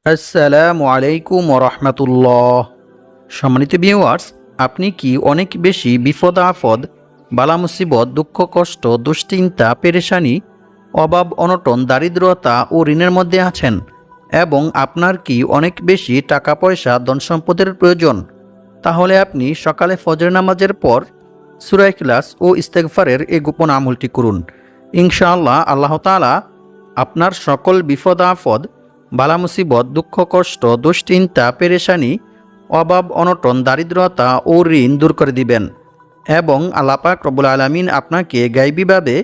আসসালামু আলাইকুম রহমতুল্লাহ। সম্মানিত ভিউয়ার্স, আপনি কি অনেক বেশি বিপদ আপদ, বালা মুসিবত, দুঃখ কষ্ট, দুশ্চিন্তা, পেরেশানি, অভাব অনটন, দারিদ্রতা ও ঋণের মধ্যে আছেন এবং আপনার কি অনেক বেশি টাকা পয়সা ধন সম্পদের প্রয়োজন? তাহলে আপনি সকালে ফজর নামাজের পর সূরা ইখলাস ও ইস্তেগফারের এই গোপন আমলটি করুন। ইনশাআল্লাহ আল্লাহ তাআলা আপনার সকল বিপদ আপদ, বালা মুসিবত, দুঃখ কষ্ট, দুশ্চিন্তা, পেরেশানি, অভাব অনটন, দারিদ্রতা ও ঋণ দূর করে দিবেন এবং আল্লাহ পাক রব্বুল আলামিন আপনাকে গায়বীভাবে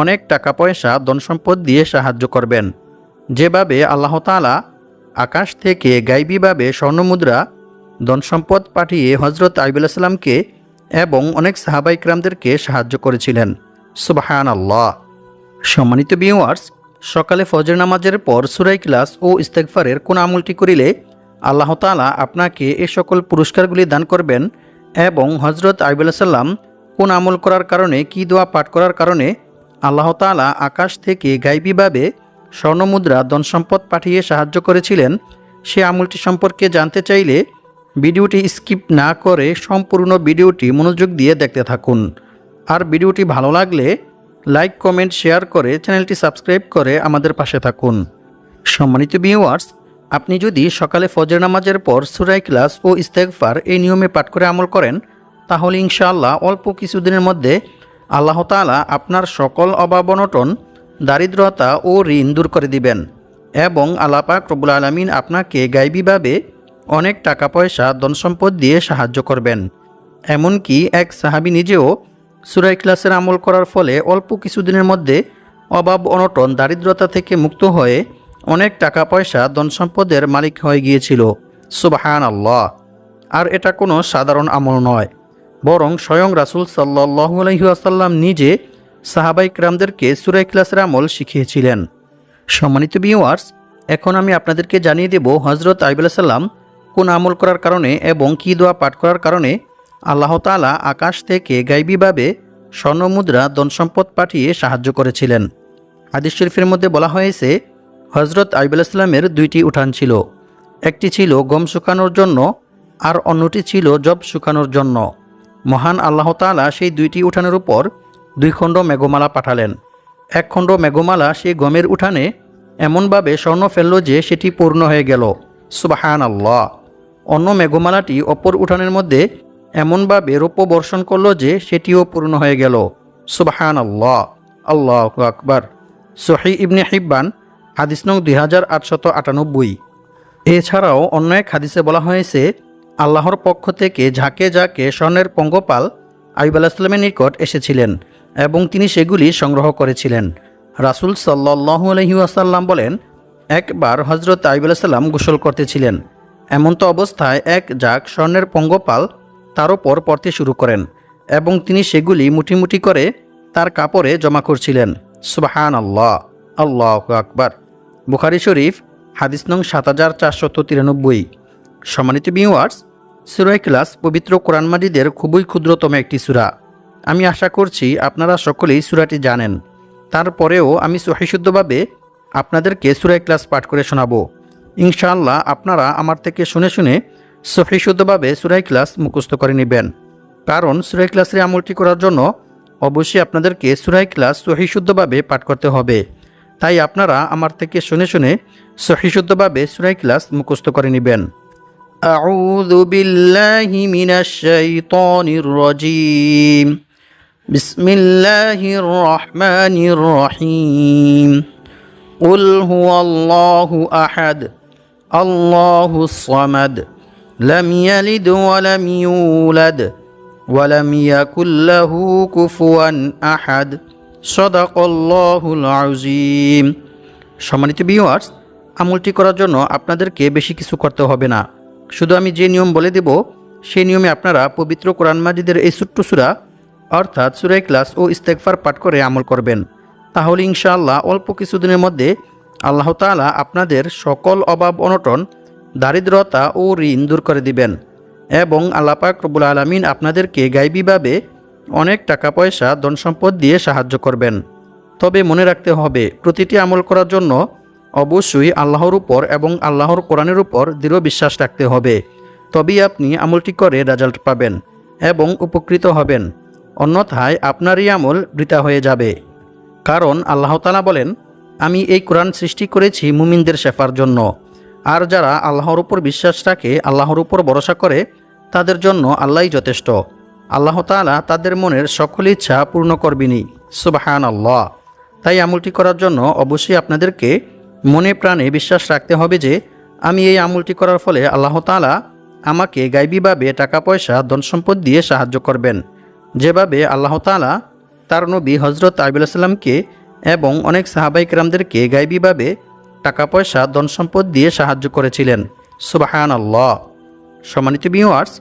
অনেক টাকা পয়সা ধন সম্পদ দিয়ে সাহায্য করবেন। যেভাবে আল্লাহ তাআলা আকাশ থেকে গায়বীভাবে স্বর্ণমুদ্রা, ধন সম্পদ পাঠিয়ে হযরত আইয়ুব আলাইহিস সালামকে এবং অনেক সাহাবা ইকরামদেরকে সাহায্য করেছিলেন। সুবহানাল্লাহ। সম্মানিত ভিউয়ার্স, সকালে ফজর নামাজের পর সূরা ইখলাস ও ইস্তেগফারের কোন আমলটি করিলে আল্লাহ তাআলা আপনাকে এ সকল পুরস্কারগুলি দান করবেন এবং হযরত আইয়ুব আলাইহিস সালাম কোন আমল করার কারণে, কি দোয়া পাঠ করার কারণে আল্লাহ তাআলা আকাশ থেকে গায়বীভাবে স্বর্ণমুদ্রা, ধন সম্পদ পাঠিয়ে সাহায্য করেছিলেন, সে আমলটি সম্পর্কে জানতে চাইলে ভিডিওটি স্কিপ না করে সম্পূর্ণ ভিডিওটি মনোযোগ দিয়ে দেখতে থাকুন। আর ভিডিওটি ভালো লাগলে লাইক, কমেন্ট, শেয়ার করে চ্যানেলটি সাবস্ক্রাইব করে আমাদের পাশে থাকুন। সম্মানিত ভিউয়ার্স, আপনি যদি সকালে ফজর নামাজের পর সূরা ইখলাস ও ইস্তেগফার এই নিয়মে পাঠ করে আমল করেন, তাহলে ইনশাআল্লাহ অল্প কিছুদিনের মধ্যে আল্লাহ তাআলা আপনার সকল অভাব অনটন, দারিদ্রতা ও ঋণ দূর করে দিবেন এবং আল্লাহ পাক রব্বুল আলামিন আপনাকে গায়বীভাবে অনেক টাকা পয়সা, ধন সম্পদ দিয়ে সাহায্য করবেন। এমনকি এক সাহাবী নিজেও সূরা ইখলাসের আমল করার ফলে অল্প কিছুদিনের মধ্যে অভাব অনটন, দারিদ্রতা থেকে মুক্ত হয়ে অনেক টাকা পয়সা, ধন সম্পদের মালিক হয়ে গিয়েছিল। সুবহানাল্লাহ। আর এটা কোনো সাধারণ আমল নয়, বরং স্বয়ং রাসূল সাল্লাল্লাহু আলাইহি ওয়াসাল্লাম নিজে সাহাবা ইকরামদেরকে সূরা ইখলাসের আমল শিখিয়েছিলেন। সম্মানিত ভিউয়ার্স, এখন আমি আপনাদেরকে জানিয়ে দেব হযরত আইয়ুব আলাইহিস সালাম কোন আমল করার কারণে এবং কী দোয়া পাঠ করার কারণে আল্লাহ তাআলা আকাশ থেকে গায়বীভাবে স্বর্ণমুদ্রা, ধন সম্পদ পাঠিয়ে সাহায্য করেছিলেন। হাদিস শরীফের মধ্যে বলা হয়েছে, হযরত আইয়ুব আলাইহিস সালামের দুইটি উঠান ছিল। একটি ছিল গম শুকানোর জন্য আর অন্যটি ছিল জব শুকানোর জন্য। মহান আল্লাহ তাআলা সেই দুইটি উঠানের উপর 2 খণ্ড মেঘমালা পাঠালেন। এক খণ্ড মেঘমালা সেই গমের উঠানে এমনভাবে স্বর্ণ ফেলল যে সেটি পূর্ণ হয়ে গেল। সুবহানাল্লাহ। অন্য মেঘমালাটি অপর উঠানের মধ্যে এমনভাবে রৌপ্য বর্ষণ করল যে সেটিও পূর্ণ হয়ে গেল। সুবহানাল্লাহ। আল্লাহু আকবার। সহিহ ইবনে হিব্বান, হাদিস নং 2898। এছাড়াও অন্য এক হাদিসে বলা হয়েছে, আল্লাহর পক্ষ থেকে ঝাঁকে ঝাঁকে স্বর্ণের পঙ্গপাল আইয়ুব আলাইহিস সালামের নিকট এসেছিলেন এবং তিনি সেগুলি সংগ্রহ করেছিলেন। রাসূল সাল্লাল্লাহু আলাইহি ওয়াসাল্লাম বলেন, একবার হযরত আইয়ুব আলাইহিস সালাম গোসল করতেছিলেন। এমন্ত অবস্থায় এক ঝাঁক স্বর্ণের পঙ্গপাল তার ওপর পড়তে শুরু করেন এবং তিনি সেগুলি মুঠি মুঠি করে তার কাপড়ে জমা করছিলেন। সুবহানাল্লাহ। আল্লাহু আকবার। বুখারী শরীফ, হাদিস নং 7493। সম্মানিত ভিউয়ার্স, সূরা ইখলাস পবিত্র কোরআন মাজিদের খুবই ক্ষুদ্রতম একটি সূরা। আমি আশা করছি আপনারা সকলেই সূরাটি জানেন। তারপরেও আমি সহিশুদ্ধভাবে আপনাদেরকে সূরা ইখলাস পাঠ করে শোনাবো। ইনশাআল্লাহ আপনারা আমার থেকে শুনে শুনে সহিশুদ্ধভাবে সূরা ইখলাস মুখস্থ করে নেবেন। কারণ সূরা ইখলাসের আমলটি করার জন্য অবশ্যই আপনাদেরকে সূরা ইখলাস সহিশুদ্ধভাবে পাঠ করতে হবে। তাই আপনারা আমার থেকে শুনে শুনে সহিশুদ্ধভাবে সূরা ইখলাস মুখস্থ করে নেবেন। আউযু বিল্লাহি মিনাশ শাইতানির রাজীম। বিসমিল্লাহির রহমানির রহিম। কুল হুয়াল্লাহু আহাদ, আল্লাহুস সামাদ, লাম ইয়ালিদ ওয়া লাম ইউলাদ ওয়া লাম ইয়াকুল লাহু কুফুয়ান আহাদ। সাদাকাল্লাহুল আযীম। সম্মানিত ভিউয়ার্স, আমলটি করার জন্য আপনাদেরকে বেশি কিছু করতে হবে না। শুধু আমি যে নিয়ম বলে দেব সেই নিয়মে আপনারা পবিত্র কোরআন মাজিদের এই ছোট্ট সূরা অর্থাৎ সূরা ইখলাস ও ইস্তেগফার পাঠ করে আমল করবেন। তাহলে ইনশাআল্লাহ অল্প কিছুদিনের মধ্যে আল্লাহ তাআলা আপনাদের সকল অভাব অনটন, দারিদ্রতা ও ঋণ দূর করে দিবেন এবং আল্লাহ পাক রব্বুল আলামিন আপনাদেরকে গায়বীভাবে অনেক টাকা পয়সা, ধন সম্পদ দিয়ে সাহায্য করবেন। তবে মনে রাখতে হবে, প্রতিটি আমল করার জন্য অবশ্যই আল্লাহর উপর এবং আল্লাহর কোরআনের উপর দৃঢ় বিশ্বাস রাখতে হবে, তবেই আপনি আমলটি করে রেজাল্ট পাবেন এবং উপকৃত হবেন। অন্যথায় আপনার এই আমল বৃথা হয়ে যাবে। কারণ আল্লাহ তাআলা বলেন, আমি এই কোরআন সৃষ্টি করেছি মুমিনদের শেফার জন্য। আর যারা আল্লাহর উপর বিশ্বাস রাখে, আল্লাহর উপর ভরসা করে, তাদের জন্য আল্লাহই যথেষ্ট। আল্লাহ তাআলা তাদের মনের সকল ইচ্ছা পূর্ণ করবেনই। সুবহানাল্লাহ। তাই আমলটি করার জন্য অবশ্যই আপনাদেরকে মনে প্রাণে বিশ্বাস রাখতে হবে যে আমি এই আমলটি করার ফলে আল্লাহ তাআলা আমাকে গায়বীভাবে টাকা পয়সা ধন সম্পদ দিয়ে সাহায্য করবেন, যেভাবে আল্লাহ তাআলা তার নবী হযরত আইয়ুব আলাইহিস সালামকে এবং অনেক সাহাবায়ে কেরামদেরকে গায়বীভাবে টাকা পয়সা ধন সম্পদ দিয়ে সাহায্য করেছিলেন। সুবহানাল্লাহ। সম্মানিত ভিউয়ার্স,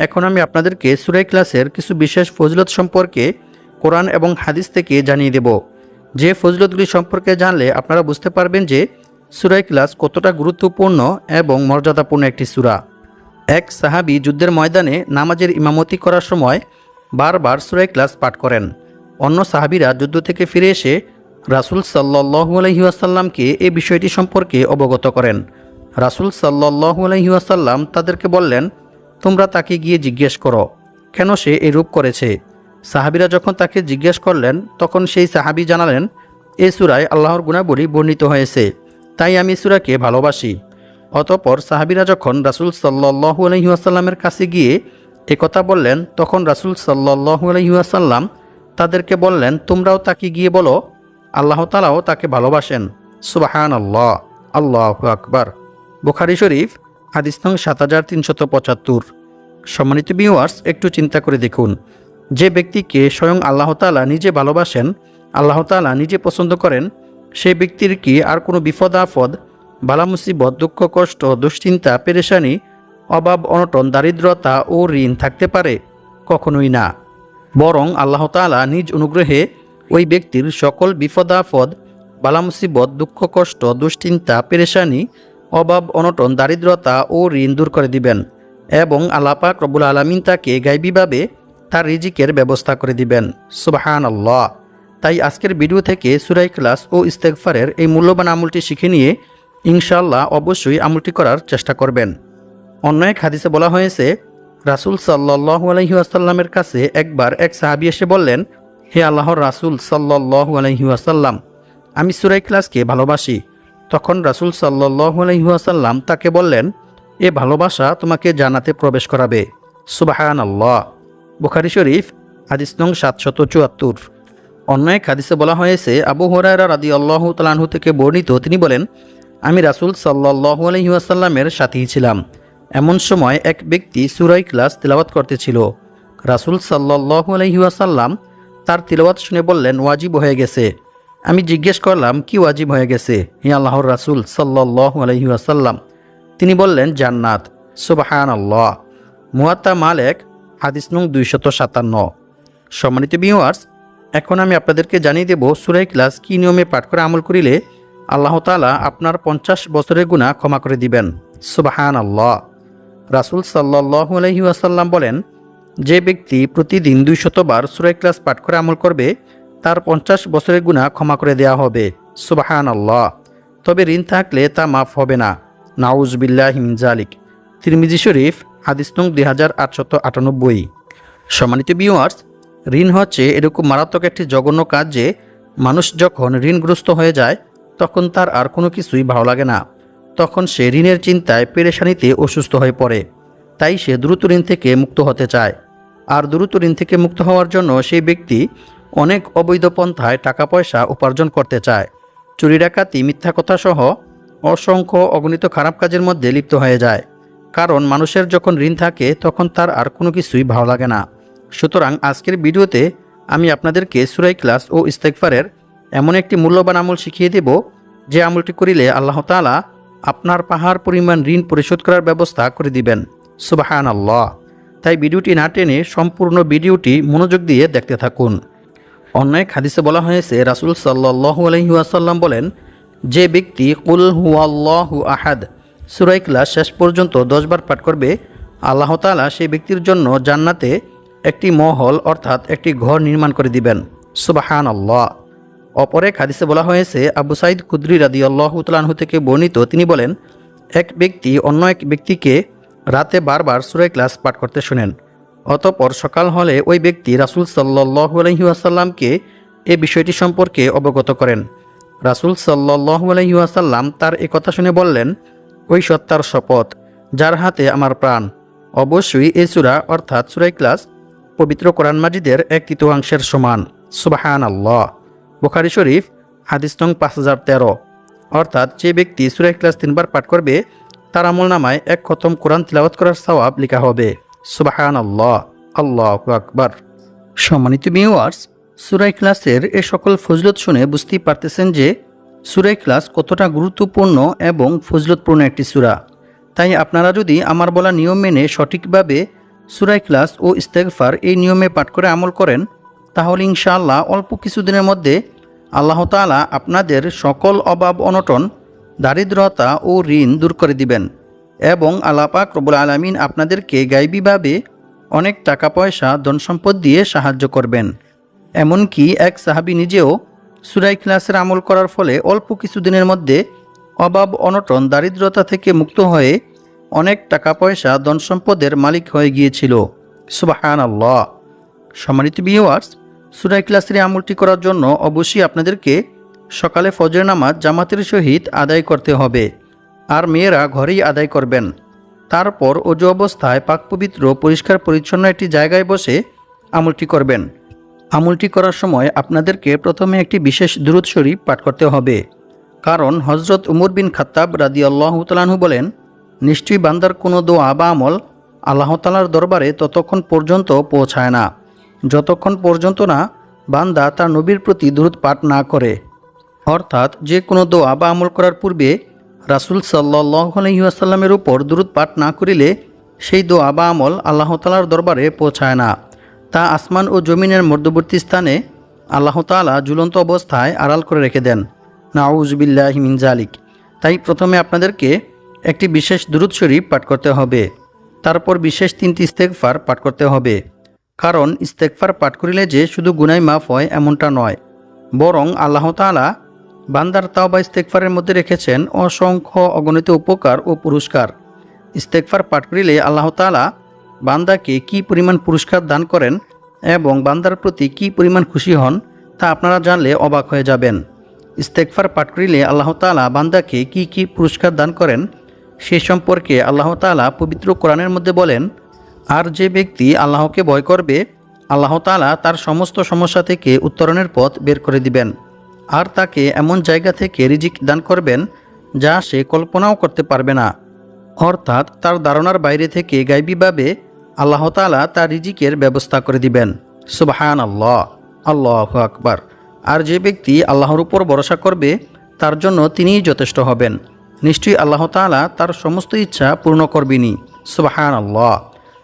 এখন আমি আপনাদেরকে সূরা ইখলাসের কিছু বিশেষ ফজিলত সম্পর্কে কোরআন এবং হাদিস থেকে জানিয়ে দেব। যে ফজিলতগুলি সম্পর্কে জানলে আপনারা বুঝতে পারবেন যে সূরা ইখলাস কতটা গুরুত্বপূর্ণ এবং মর্যাদাপূর্ণ একটি সূরা। এক সাহাবী যুদ্ধের ময়দানে নামাজের ইমামতি করার সময় বারবার সূরা ইখলাস পাঠ করেন। অন্য সাহাবীরা যুদ্ধ থেকে ফিরে এসে রাসূল সাল্লাল্লাহু আলাইহি ওয়াসাল্লামকে এই বিষয়টি সম্পর্কে অবগত করেন। রাসূল সাল্লাল্লাহু আলাইহি ওয়াসাল্লাম তাদেরকে বললেন, তোমরা তাকে গিয়ে জিজ্ঞেস করো কেন সে এরূপ করেছে। সাহাবীরা যখন তাকে জিজ্ঞেস করলেন, তখন সেই সাহাবী জানালেন, এই সূরায় আল্লাহর গুণাবলী বর্ণিত হয়েছে, তাই আমি সূরাকে ভালোবাসি। অতঃপর সাহাবীরা যখন রাসূল সাল্লাল্লাহু আলাইহি ওয়াসাল্লামের কাছে গিয়ে একথা বললেন, তখন রাসূল সাল্লাল্লাহু আলাইহি ওয়াসাল্লাম তাদেরকে বললেন, তোমরাও তাকে গিয়ে বলো আল্লাহ তাআলাও তাকে ভালোবাসেন। সুবহানাল্লাহ। আল্লাহু আকবার। বুখারী শরীফ হাদিস নং 7375। সম্মানিত ভিউয়ার্স, একটু চিন্তা করে দেখুন, যে ব্যক্তিকে স্বয়ং আল্লাহ তাআলা নিজে ভালোবাসেন, আল্লাহ তাআলা নিজে পছন্দ করেন, সেই ব্যক্তির কি আর কোনো বিপদ আপদ, বালা মুসিবত, দুঃখ কষ্ট, দুশ্চিন্তা, পেরেশানি, অভাব অনটন, দারিদ্রতা ও ঋণ থাকতে পারে? কখনোই না। বরং আল্লাহ তাআলা নিজ অনুগ্রহে ওই ব্যক্তির সকল বিপদ আপদ, বালা মুসিবত, দুঃখ কষ্ট, দুশ্চিন্তা, পেরেশানি, অভাব অনটন, দারিদ্রতা ও ঋণ দূর করে দিবেন এবং আল্লাহ পাক রব্বুল আলামিন তাকে গায়বীভাবে তার রিজিকের ব্যবস্থা করে দিবেন। সুবহানাল্লাহ। তাই আজকের ভিডিও থেকে সূরা ইখলাস ও ইস্তেগফারের এই মূল্যবান আমলটি শিখে নিয়ে ইনশাআল্লাহ অবশ্যই আমলটি করার চেষ্টা করবেন। অন্য এক হাদিসে বলা হয়েছে, রাসূল সাল্লাল্লাহু আলাইহি ওয়াসাল্লামের কাছে একবার এক সাহাবী এসে বললেন, হে আল্লাহর রাসূল সাল্লাল্লাহু আলাইহি ওয়াসাল্লাম, আমি সূরা ইখলাসকে ভালোবাসি। তখন রাসূল সাল্লাল্লাহু আলাইহি ওয়াসাল্লাম তাকে বললেন, এ ভালোবাসা তোমাকে জান্নাতে প্রবেশ করাবে। সুবহানাল্লাহ। বুখারী শরীফ হাদিস নং 774। অন্য এক হাদিসে বলা হয়েছে, আবু হুরায়রা রাদিয়াল্লাহু তাআলা আনহু থেকে বর্ণিত, তিনি বলেন, আমি রাসূল সাল্লাল্লাহু আলাইহি ওয়াসাল্লামের সাথী ছিলাম। এমন সময় এক ব্যক্তি সূরা ইখলাস তিলাওয়াত করতেছিল। রাসূল সাল্লাল্লাহু আলাইহি ওয়াসাল্লাম তার তিলাওয়াত শুনে বললেন, ওয়াজিব হয়ে গেছে। আমি জিজ্ঞেস করলাম, কি ওয়াজিব হয়ে গেছে হে আল্লাহর রাসূল সাল্লাল্লাহু আলাইহি ওয়াসাল্লাম? তিনি বললেন, জান্নাত। সুবহানাল্লাহ। মুয়াত্তা মালিক হাদিস নং 257। সম্মানিত ভিউয়ার্স, এখন আমি আপনাদেরকে জানিয়ে দেব সূরা ইখলাস কি নিয়মে পাঠ করে আমল করিলে আল্লাহ তাআলা আপনার 50 বছরের গুনাহ ক্ষমা করে দিবেন। সুবহানাল্লাহ। রাসূল সাল্লাল্লাহু আলাইহি ওয়াসাল্লাম বলেন, যে ব্যক্তি প্রতিদিন 200 বার সূরা ইখলাস পাঠ করে আমল করবে, তার 50 বছরের গুনাহ ক্ষমা করে দেওয়া হবে। সুবহানাল্লাহ। তবে ঋণ থাকলে তা মাফ হবে না। নাউজ বিল্লাহি মিন যালিক। তিরমিজি শরীফ হাদিস নং 2898। সম্মানিত ভিউয়ার্স, ঋণ হচ্ছে এরকম মারাত্মক একটি জঘন্য কাজ যে মানুষ যখন ঋণগ্রস্ত হয়ে যায় তখন তার আর কোনো কিছুই ভালো লাগে না। তখন সে ঋণের চিন্তায় পেরেশানিতে অসুস্থ হয়ে পড়ে। তাই সে দ্রুত ঋণ থেকে মুক্ত হতে চায়। আর দ্রুত ঋণ থেকে মুক্ত হওয়ার জন্য সেই ব্যক্তি অনেক অবৈধ পন্থায় টাকা পয়সা উপার্জন করতে চায়। চুরি ডাকাতি, মিথ্যা কথা সহ অসংখ্য অগণিত খারাপ কাজের মধ্যে লিপ্ত হয়ে যায়। কারণ মানুষের যখন ঋণ থাকে তখন তার আর কোনো কিছুই ভালো লাগে না। সুতরাং আজকের ভিডিওতে আমি আপনাদেরকে সূরা ইখলাস ও ইস্তেগফারের এমন একটি মূল্যবান আমল শিখিয়ে দেব, যে আমলটি করিলে আল্লাহ তাআলা আপনার পাহাড় পরিমাণ ঋণ পরিশোধ করার ব্যবস্থা করে দিবেন। সুবহানাল্লাহ। তাই ভিডিওটি না টেনে সম্পূর্ণ ভিডিওটি মনোযোগ দিয়ে দেখতে থাকুন। অন্য এক হাদিসে বলা হয়েছে, রাসূল সাল্লাল্লাহু আলাইহি ওয়াসাল্লাম বলেন, যে ব্যক্তি কুল হুয়াল্লাহু আহাদ সূরা ইখলাস শেষ পর্যন্ত 10 বার পাঠ করবে, আল্লাহ তাআলা সেই ব্যক্তির জন্য জান্নাতে একটি মহল অর্থাৎ একটি ঘর নির্মাণ করে দিবেন। সুবহানাল্লাহ। অপর এক হাদিসে বলা হয়েছে, আবু সাঈদ খুদরি রাদিয়াল্লাহু তাআলা আনহু থেকে বর্ণিত, তিনি বলেন, এক ব্যক্তি অন্য এক ব্যক্তিকে রাতে বারবার সূরা ইখলাস পাঠ করতে শোনেন। অতঃপর সকাল হলে ওই ব্যক্তি রাসূল সাল্লাল্লাহু আলাইহি ওয়াসাল্লামকে এ বিষয়টি সম্পর্কে অবগত করেন। রাসূল সাল্লাল্লাহু আলাইহি ওয়াসাল্লাম তার এ কথা শুনে বললেন, ওই সত্তার শপথ যার হাতে আমার প্রাণ, অবশ্যই এই সূরা অর্থাৎ সূরা ইখলাস পবিত্র কোরআন মাজিদের 1/3 সমান। সুবহানাল্লাহ। বুখারী শরীফ হাদিস নং 5013। অর্থাৎ যে ব্যক্তি সূরা ইখলাস 3 বার পাঠ করবে তার আমলনামায় 1 খতম কোরআন তিলাওয়াত করার সওয়াব লেখা হবে। সুবহানাল্লাহ, আল্লাহু আকবার। সম্মানিত ভিউয়ার্স, সূরা ইখলাসের এ সকল ফজিলত শুনে বুঝতেই পারতেছেন যে সূরা ইখলাস কতটা গুরুত্বপূর্ণ এবং ফজিলতপূর্ণ একটি সূরা। তাই আপনারা যদি আমার বলা নিয়ম মেনে সঠিকভাবে সূরা ইখলাস ও ইস্তেগফার এই নিয়মে পাঠ করে আমল করেন, তাহলে ইনশাআল্লাহ অল্প কিছুদিনের মধ্যে আল্লাহ তাআলা আপনাদের সকল অভাব অনটন, দারিদ্রতা ও ঋণ দূর করে দিবেন এবং আল্লাহ পাক রব্বুল আলামিন আপনাদেরকে গায়বীভাবে অনেক টাকা পয়সা ধন সম্পদ দিয়ে সাহায্য করবেন। এমনকি এক সাহাবী নিজেও সূরা ইখলাসের আমল করার ফলে অল্প কিছুদিনের মধ্যে অভাব অনটন, দারিদ্রতা থেকে মুক্ত হয়ে অনেক টাকা পয়সা ধন সম্পদের মালিক হয়ে গিয়েছিল। সুবহানাল্লাহ। সম্মানিত ভিউয়ার্স, সূরা ইখলাসের আমলটি করার জন্য অবশ্যই আপনাদেরকে সকালে ফজর নামাজ জামাতের সহিত আদায় করতে হবে, আর মেয়েরা ঘরেই আদায় করবেন। তারপর ওযু অবস্থায় পাক পবিত্র পরিষ্কার পরিচ্ছন্ন একটি জায়গায় বসে আমলটি করবেন। আমলটি করার সময় আপনাদেরকে প্রথমে একটি বিশেষ দুরূদ শরীফ পাঠ করতে হবে, কারণ হযরত উমর বিন খাত্তাব রাদিয়াল্লাহু তাআলা আনহু বলেন, নিশ্চয়ই বান্দার কোনো দোয়া বা আমল আল্লাহ তাআলার দরবারে ততক্ষণ পর্যন্ত পৌঁছায় না যতক্ষণ পর্যন্ত না বান্দা তার নবীর প্রতি দুরূদ পাঠ না করে। অর্থাৎ যে কোনো দোয়া বা আমল করার পূর্বে রাসূল সাল্লাল্লাহু আলাইহি ওয়াসাল্লামের উপর দুরূদ পাঠ না করিলে সেই দোয়া বা আমল আল্লাহ তাআলার দরবারে পৌঁছায় না। তা আসমান ও জমিনের মধ্যবর্তী স্থানে আল্লাহ তাআলা ঝুলন্ত অবস্থায় আড়াল করে রেখে দেন। নাউযু বিল্লাহি মিন যালিক। তাই প্রথমে আপনাদেরকে একটি বিশেষ দুরূদ শরীফ পাঠ করতে হবে, তারপর বিশেষ 3টি ইস্তেগফার পাঠ করতে হবে। কারণ ইস্তেগফার পাঠ করিলে যে শুধু গুনাহ মাফ হয় এমনটা নয়, বরং আল্লাহ তাআলা বান্দার তাওবা ইস্তেগফারের মধ্যে রেখেছেন অসংখ্য অগণিত উপকার ও পুরস্কার। ইস্তেগফার পাঠ করিলে আল্লাহ তাআলা বান্দাকে কি পরিমাণ পুরস্কার দান করেন এবং বান্দার প্রতি কি পরিমাণ খুশি হন তা আপনারা জানলে অবাক হয়ে যাবেন। ইস্তেগফার পাঠ করিলে আল্লাহ তাআলা বান্দাকে কি কি পুরস্কার দান করেন সে সম্পর্কে আল্লাহ তাআলা পবিত্র কোরআনের মধ্যে বলেন, আর যে ব্যক্তি আল্লাহকে ভয় করবে আল্লাহ তাআলা তার সমস্ত সমস্যা থেকে উত্তরণের পথ বের করে দিবেন, আর তাকে এমন জায়গা থেকে রিজিক দান করবেন যা সে কল্পনাও করতে পারবে না। অর্থাৎ তার ধারণার বাইরে থেকে গায়বীভাবে আল্লাহ তাআলা তার রিজিকের ব্যবস্থা করে দিবেন। সুবহানাল্লাহ, আল্লাহু আকবার। আর যে ব্যক্তি আল্লাহর উপর ভরসা করবে তার জন্য তিনিই যথেষ্ট হবেন, নিশ্চয়ই আল্লাহ তাআলা তার সমস্ত ইচ্ছা পূর্ণ করবেনই। সুবহানাল্লাহ।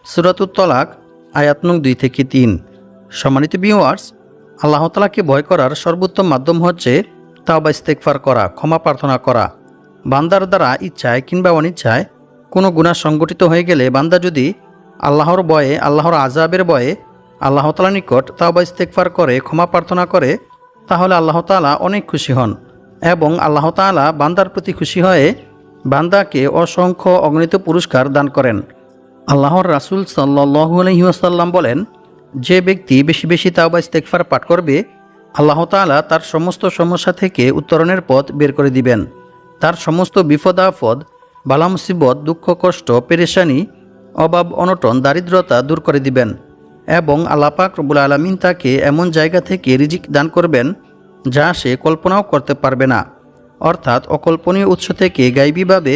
সূরাতুত তলাক আয়াত নং 2 থেকে 3। সম্মানিত ভিউয়ার্স, আল্লাহ তাআলাকে ভয় করার সর্বোত্তম মাধ্যম হচ্ছে তাওবা ইস্তেগফার করা, ক্ষমা প্রার্থনা করা। বান্দার দ্বারা ইচ্ছায় কিংবা অনিচ্ছায় কোনো গুনাহ সংগঠিত হয়ে গেলে বান্দা যদি আল্লাহর ভয়ে, আল্লাহর আযাবের ভয়ে আল্লাহ তাআলার নিকট তাওবা ইস্তেগফার করে, ক্ষমা প্রার্থনা করে, তাহলে আল্লাহ তাআলা অনেক খুশি হন এবং আল্লাহ তাআলা বান্দার প্রতি খুশি হয়ে বান্দাকে অসংখ্য অগণিত পুরস্কার দান করেন। আল্লাহর রাসূল সাল্লাল্লাহু আলাইহি ওয়াসাল্লাম বলেন, যে ব্যক্তি বেশি বেশি তাওবা ইস্তেগফার পাঠ করবে আল্লাহ তাআলা তার সমস্ত সমস্যা থেকে উত্তরণের পথ বের করে দিবেন, তার সমস্ত বিপদ আপদ, বালা মুসিবত, দুঃখ কষ্ট, পেরেশানি, অভাব অনটন, দারিদ্রতা দূর করে দিবেন এবং আল্লাহ পাক রব্বুল আলামিন তাকে এমন জায়গা থেকে রিজিক দান করবেন যা সে কল্পনাও করতে পারবে না। অর্থাৎ অকল্পনীয় উৎস থেকে গায়বীভাবে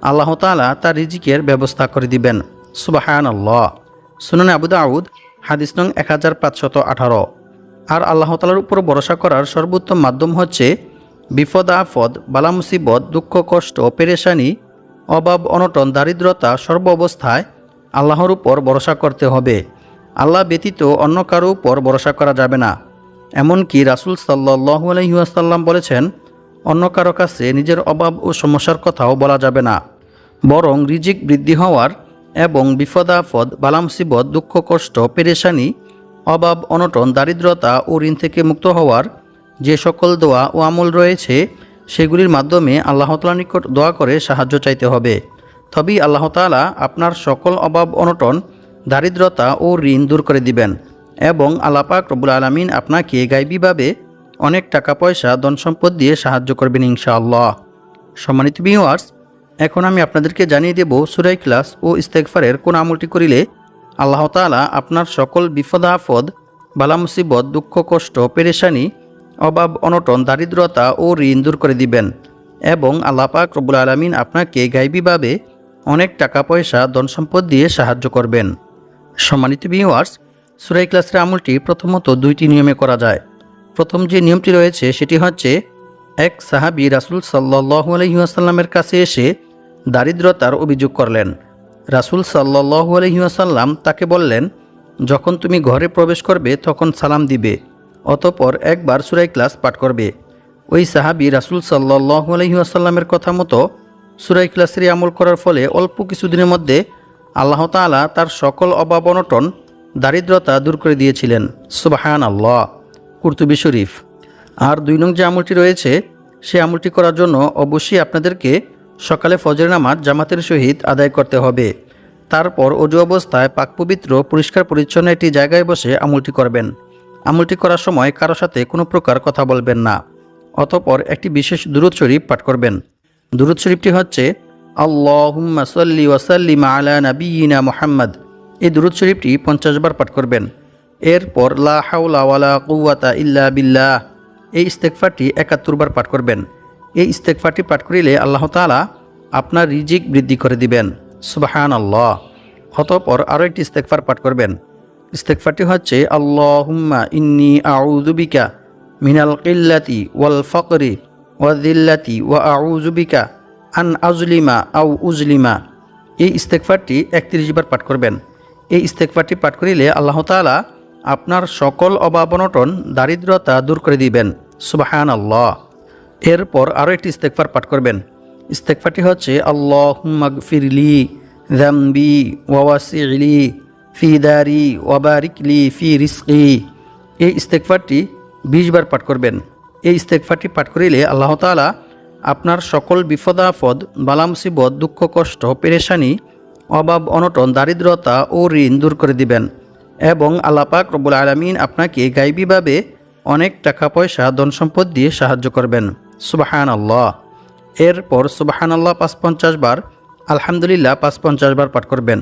আল্লাহ তাআলা তার রিজিকের ব্যবস্থা করে দিবেন। সুবহানাল্লাহ। সুনান আবু দাউদ হাদিস নং 1518। আর আল্লাহ তাআলার উপর ভরসা করার সর্বোত্তম মাধ্যম হচ্ছে বিপদ আপদ, বালা মুসিবত, দুঃখ কষ্ট, পেরেশানি, অভাব অনটন, দারিদ্রতা সর্ব অবস্থায় আল্লাহর উপর ভরসা করতে হবে। আল্লাহ ব্যতীত অন্য কারো উপর ভরসা করা যাবে না। এমনকি রাসূল সাল্লাল্লাহু আলাইহি ওয়াসাল্লাম বলেছেন, অন্য কারো কাছে নিজের অভাব ও সমস্যার কথাও বলা যাবে না, বরং রিজিক বৃদ্ধি হওয়ার এবং বিপদ আপদ, বালা মুসিবত, দুঃখ কষ্ট, পেরেশানি, অভাব অনটন, দারিদ্রতা ও ঋণ থেকে মুক্ত হওয়ার যে সকল দোয়া ও আমল রয়েছে সেগুলির মাধ্যমে আল্লাহ তাআলার নিকট দোয়া করে সাহায্য চাইতে হবে। তবেই আল্লাহ তাআলা আপনার সকল অভাব অনটন, দারিদ্রতা ও ঋণ দূর করে দিবেন এবং আল্লাহ পাক রব্বুল আলামিন আপনাকে গায়বীভাবে অনেক টাকা পয়সা ধন সম্পদ দিয়ে সাহায্য করবেন ইনশাআল্লাহ। সম্মানিত ভিউয়ার্স, এখন আমি আপনাদেরকে জানিয়ে দেব সূরা ইখলাস ও ইস্তেগফারের কোন আমলটি করিলে আল্লাহ তাআলা আপনার সকল বিপদ আপদ, বালা মুসিবত, দুঃখ কষ্ট, পেরেশানি, অভাব অনটন, দারিদ্রতা ও ঋণ দূর করে দিবেন এবং আল্লাহ পাক রব্বুল আলামিন আপনাকে গায়বীভাবে অনেক টাকা পয়সা ধন সম্পদ দিয়ে সাহায্য করবেন। সম্মানিত ভিউয়ার্স, সূরা ইখলাসের আমলটি প্রথমত দুইটি নিয়মে করা যায়। প্রথম যে নিয়মটি রয়েছে সেটি হচ্ছে, এক সাহাবী রাসূল সাল্লাল্লাহু আলাইহি ওয়াসাল্লামের কাছে এসে দারিদ্রতার অভিযোগ করলেন। রাসূল সাল্লাল্লাহু আলাইহি ওয়াসাল্লাম তাকে বললেন, যখন তুমি ঘরে প্রবেশ করবে তখন সালাম দিবে, অতঃপর একবার সূরা ইখলাস পাঠ করবে। ওই সাহাবী রাসূল সাল্লাল্লাহু আলাইহি ওয়াসাল্লামের কথা মতো সূরা ইখলাসের আমল করার ফলে অল্প কিছুদিনের মধ্যে আল্লাহ তাআলা তার সকল অভাব অনটন, দারিদ্রতা দূর করে দিয়েছিলেন। সুবহানাল্লাহ। কুরতুবী শরীফ। আর দুই নং যে আমলটি রয়েছে সে আমলটি করার জন্য অবশ্যই আপনাদেরকে সকালে ফজরের নামাজ জামাতের সহিত আদায় করতে হবে। তারপর অজু অবস্থায় পাক পবিত্র, পরিষ্কার পরিচ্ছন্ন একটি জায়গায় বসে আমলটি করবেন। আমলটি করার সময় কারো সাথে কোনো প্রকার কথা বলবেন না। অতঃপর একটি বিশেষ দুরূদ শরীফ পাঠ করবেন। দুরূদ শরীফটি হচ্ছে আল্লাহুম্মা সাল্লি ওয়া সাল্লিম আলা নাবিয়িনা মুহাম্মদ। এই দুরূদ শরীফটি 50 বার পাঠ করবেন। এরপর লা হাওলা ওয়ালা কুওয়াতা ইল্লা বিল্লাহ, এই ইস্তেগফারটি 71 বার পাঠ করবেন। এই ইস্তেগফারটি পাঠ করিলে আল্লাহ তাআলা আপনার রিজিক বৃদ্ধি করে দিবেন। সুবহানাল্লাহ। অতঃপর আরও একটি ইস্তেগফার পাঠ করবেন। ইস্তেগফারটি হচ্ছে আল্লাহুম্মা ইন্নী আউযু বিকা মিনাল কিল্লাতি ওয়াল ফাকরি ওয়া যিল্লাতি ওয়া আউযু বিকা আন আজলিমা আও উজলিমা। এই ইস্তেগফারটি 31 বার পাঠ করবেন। এই ইস্তেগফারটি পাঠ করিলে আল্লাহ তাআলা আপনার সকল অভাব অনটন, দারিদ্রতা দূর করে দিবেন। সুবহানাল্লাহ। এরপর আরও একটি ইস্তেগফার পাঠ করবেন। ইস্তেগফারটি হচ্ছে আল্লাহুম্মা গফিরলি যামবি ওয়া ওয়াসি'লি ফি দারি ওয়া বারিকলি ফি রিজকি। এই ইস্তেগফারটি 20 বার পাঠ করবেন। এই ইস্তেগফারটি পাঠ করিলে আল্লাহ তাআলা আপনার সকল বিপদ আপদ, বালা মুসিবত, দুঃখ কষ্ট, পেরেশানি, অভাব অনটন, দারিদ্রতা ও ঋণ দূর করে দিবেন এবং আল্লাহ পাক রব্বুল আলামিন আপনাকে গায়বীভাবে অনেক টাকা পয়সা ধন সম্পদ দিয়ে সাহায্য করবেন। সুবহানাল্লাহ। এরপর সুবহানাল্লাহ ৫৫ বার, আলহামদুলিল্লাহ ৫৫ বার পাঠ করবেন।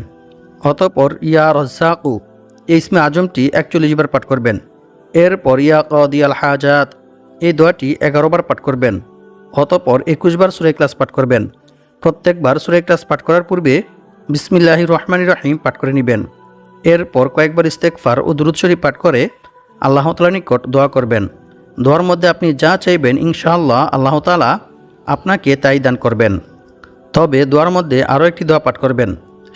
অতঃপর ইয়া রাজ্জাকু, এই ইসমে আজমটি ৪১ বার পাঠ করবেন। এরপর ইয়া কাদিয়াল হাজাত, এই দোয়াটি 11 বার পাঠ করবেন। অতঃপর 21 বার সূরা ইখলাস পাঠ করবেন। প্রত্যেকবার সূরা ইখলাস পাঠ করার পূর্বে বিসমিল্লাহির রহমানির রহিম পাঠ করে নেবেন। এরপর কয়েকবার ইস্তেগফার ও দুরূদ শরীফ পাঠ করে আল্লাহ তাআলার নিকট দোয়া করবেন। দোয়ার মধ্যে আপনি যা চাইবেন ইনশাআল্লাহ আল্লাহ তাআলা আপনাকে তাই দান করবেন। তবে দোয়ার মধ্যে আরও একটি দোয়া পাঠ করবেন।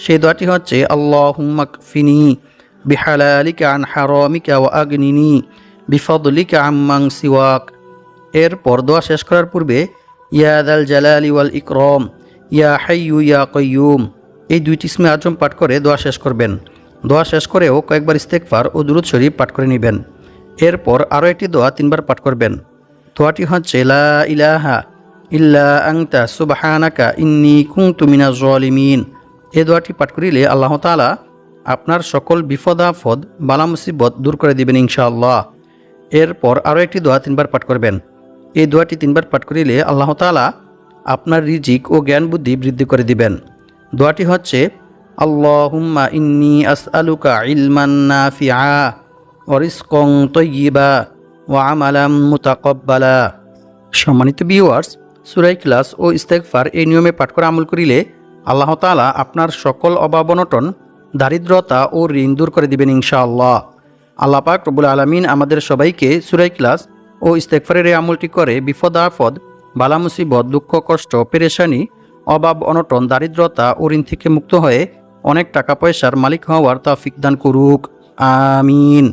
সেই দোয়াটি হচ্ছে আল্লাহুম্মা কফিনি বিহালালিকা আন হারামিকা ওয়া আগনিনি বিফদলিকা আম্মান সিওয়াক। এরপর দোয়া শেষ করার পূর্বে ইয়া দাল জালালি ওয়াল ইকরাম ইয়া হাইয়ু ইয়া কাইয়ুম, এই দুইটি ইসমে আজম পাঠ করে দোয়া শেষ করবেন। দোয়া শেষ করেও কয়েকবার ইস্তেগফার ও দুরূদ শরীফ পাঠ করে নেবেন। এরপর আরও একটি দোয়া 3 বার পাঠ করবেন। দোয়াটি হচ্ছে লা ইলাহা ইল্লা আনতা সুবহানাকা ইন্নী কুনতু মিনাজ জালিমিন। এই দোয়াটি পাঠ করিলে আল্লাহ তাআলা আপনার সকল বিপদ আপদ, বালা মুসিবত দূর করে দিবেন ইনশাআল্লাহ। এরপর আরও একটি দোয়া 3 বার পাঠ করবেন। এই দোয়াটি 3 বার পাঠ করিলে আল্লাহ তাআলা আপনার রিজিক ও জ্ঞান বুদ্ধি বৃদ্ধি করে দিবেন। দোয়াটি হচ্ছে আল্লাহুম্মা ইন্নী আসআলুকা ইলমান নাফিআ ওয়া রিজকান তাইয়্যিবা ওয়া আমালাম মুতাকাব্বালা। সম্মানিত ভিউয়ার্স, সূরা ইখলাস ও ইস্তেগফার এই নিয়মে পাঠ করে আমল করিলে আল্লাহ তাআলা আপনার সকল অভাব অনটন, দারিদ্রতা ও ঋণ দূর করে দিবেন ইনশাআল্লাহ। আল্লাহ পাক রব্বুল আলামিন আমাদের সবাইকে সূরা ইখলাস ও ইস্তেগফারের এই আমলটি করে বিপদ আপদ, বালা মুসিবত, দুঃখ কষ্ট, পেরেশানি, অভাব অনটন, দারিদ্রতা ও ঋণ থেকে মুক্ত হয়ে অনেক টাকা পয়সার মালিক হওয়ার তৌফিক দান করুক। আমিন।